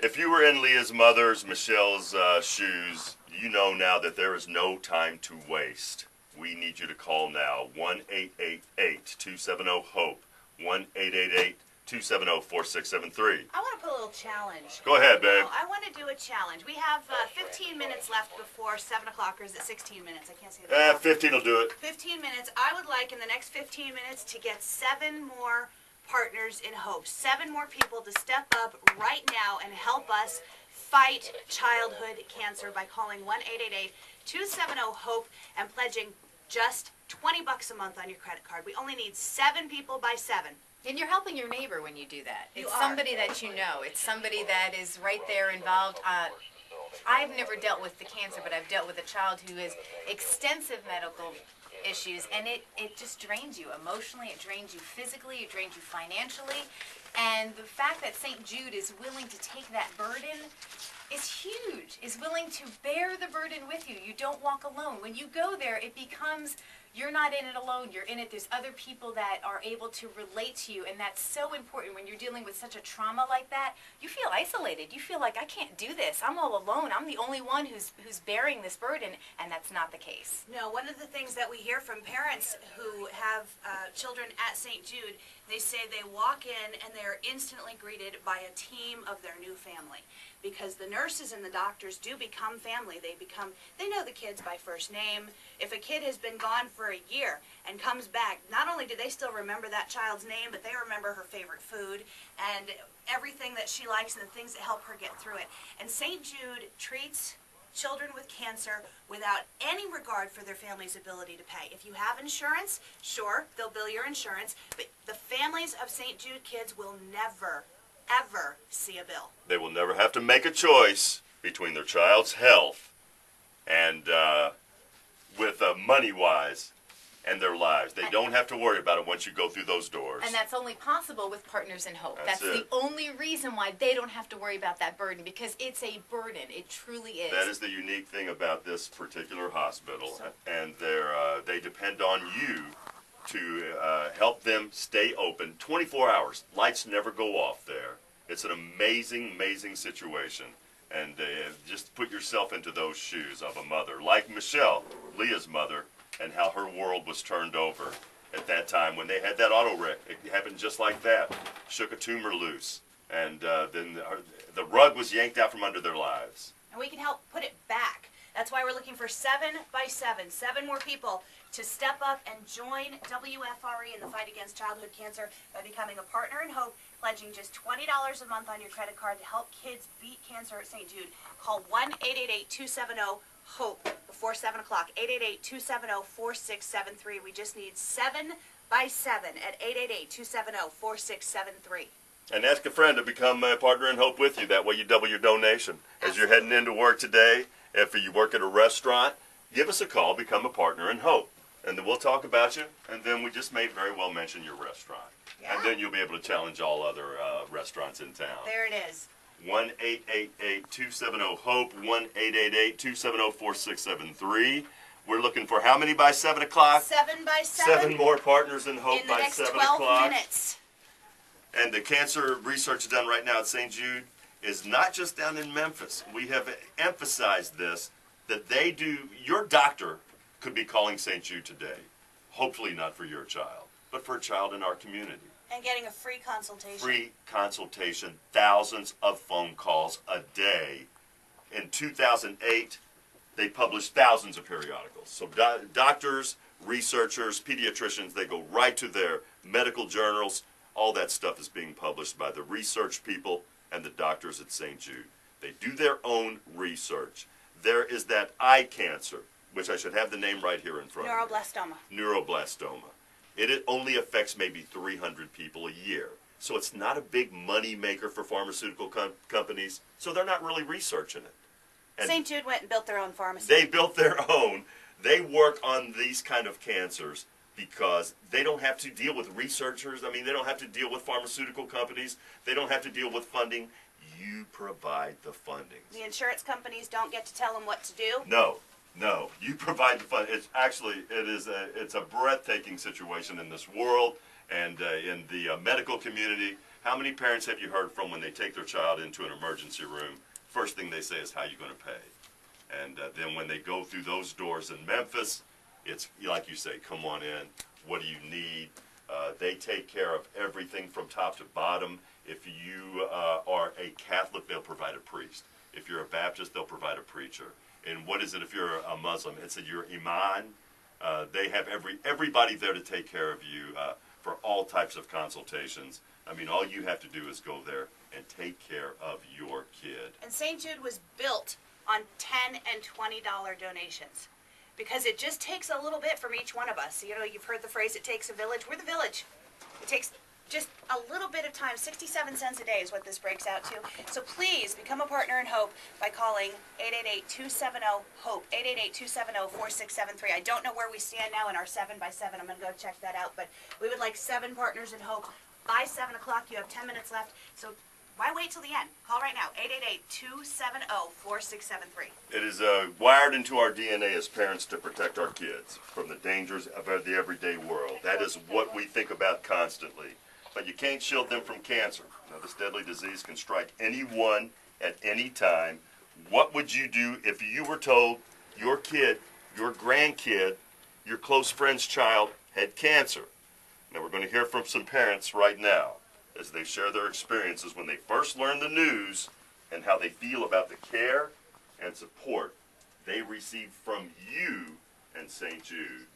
If you were in Leah's mother's, Michelle's shoes, you know now that there is no time to waste. We need you to call now, 1-888-270-HOPE, 1-888-270-4673. I want to put a little challenge. Go ahead, babe. I want to do a challenge. We have 15 minutes left before 7 o'clock, or is it 16 minutes? I can't say that. 15 will do it. 15 minutes. I would like in the next 15 minutes to get 7 more partners in hope. 7 more people to step up right now and help us fight childhood cancer by calling 1-888-270-HOPE and pledging just $20 a month on your credit card. We only need 7 people by 7. And you're helping your neighbor when you do that. You It's are. somebody that you know. It's somebody that is right there involved. I've never dealt with the cancer, but I've dealt with a child who has extensive medical issues, and it just drains you emotionally, it drains you physically, it drains you financially. And the fact that St. Jude is willing to take that burden is huge, is willing to bear the burden with you. You don't walk alone. When you go there, it becomes, you're not in it alone, you're in it. There's other people that are able to relate to you, and that's so important. When you're dealing with such a trauma like that, you feel isolated. You feel like, I can't do this. I'm all alone. I'm the only one who's bearing this burden, and that's not the case. No, one of the things that we hear from parents who have children at St. Jude, they say they walk in and they are instantly greeted by a team of their new family, because the nurses and the doctors do become family. They know the kids by first name. If a kid has been gone for a year and comes back, not only do they still remember that child's name, but they remember her favorite food and everything that she likes and the things that help her get through it. And St. Jude treats children with cancer without any regard for their family's ability to pay. If you have insurance, sure, they'll bill your insurance, but the families of St. Jude kids will never, ever see a bill. They will never have to make a choice between their child's health and with money-wise and their lives. They don't have to worry about it once you go through those doors. And that's only possible with Partners in Hope. That's the it. only reason why they don't have to worry about that burden, because it's a burden. It truly is. That is the unique thing about this particular hospital, and they depend on you to help them stay open 24 hours. Lights never go off there. It's an amazing, amazing situation. And just put yourself into those shoes of a mother, like Michelle, Leah's mother, and how her world was turned over at that time when they had that auto wreck. It happened just like that. Shook a tumor loose, and then the rug was yanked out from under their lives. And we can help put it back. That's why we're looking for 7 by 7, 7 more people to step up and join WFRE in the fight against childhood cancer by becoming a partner in hope, pledging just $20 a month on your credit card to help kids beat cancer at St. Jude. Call 1-888-270-HOPE before 7 o'clock, 888-270-4673. We just need 7 by 7 at 888-270-4673. And ask a friend to become a partner in hope with you. That way you double your donation. As you're heading into work today, if you work at a restaurant, give us a call, become a partner in hope. And then we'll talk about you, and then we just may very well mention your restaurant. Yeah. And then you'll be able to challenge all other restaurants in town. There it is. 1-888-270-HOPE, 1-888-270-4673. We're looking for how many by 7 o'clock? 7 by 7. 7 more partners in hope in the by next 7 12 o'clock. minutes. And the cancer research done right now at St. Jude is not just down in Memphis. We have emphasized this, that they do, your doctor could be calling St. Jude today. Hopefully not for your child, but for a child in our community. And getting a free consultation. Free consultation, thousands of phone calls a day. In 2008, they published thousands of periodicals. So doctors, researchers, pediatricians, they go right to their medical journals. All that stuff is being published by the research people and the doctors at St. Jude. They do their own research. There is that eye cancer, which I should have the name right here in front of me. Neuroblastoma. Neuroblastoma. It only affects maybe 300 people a year. So it's not a big money maker for pharmaceutical companies, so they're not really researching it. And St. Jude went and built their own pharmacy. they built their own. They work on these kind of cancers because they don't have to deal with researchers. I mean, they don't have to deal with pharmaceutical companies. They don't have to deal with funding. You provide the funding. The insurance companies don't get to tell them what to do. No, you provide the fund. It's actually, it's a breathtaking situation in this world and in the medical community, How many parents have you heard from when they take their child into an emergency room? First thing they say is, how are you going to pay? And then when they go through those doors in Memphis, it's like you say, come on in. What do you need? They take care of everything from top to bottom. If you are a Catholic, they'll provide a priest. If you're a Baptist, they'll provide a preacher. And what is it if you're a Muslim? It's your imam. They have everybody there to take care of you for all types of consultations. I mean, all you have to do is go there and take care of your kid. And St. Jude was built on $10 and $20 donations, because it just takes a little bit from each one of us. You know, you've heard the phrase, it takes a village. We're the village. It takes just a little bit of time. 67 cents a day is what this breaks out to. So please become a partner in hope by calling 888-270-HOPE, 888-270-4673. I don't know where we stand now in our 7x7. I'm going to go check that out. But we would like 7 partners in hope. By 7 o'clock, you have 10 minutes left. So why wait till the end? Call right now, 888-270-4673. It is wired into our DNA as parents to protect our kids from the dangers of the everyday world. That is what we think about constantly. But you can't shield them from cancer. Now, this deadly disease can strike anyone at any time. What would you do if you were told your kid, your grandkid, your close friend's child had cancer? Now, we're going to hear from some parents right now as they share their experiences when they first learned the news and how they feel about the care and support they received from you and St. Jude.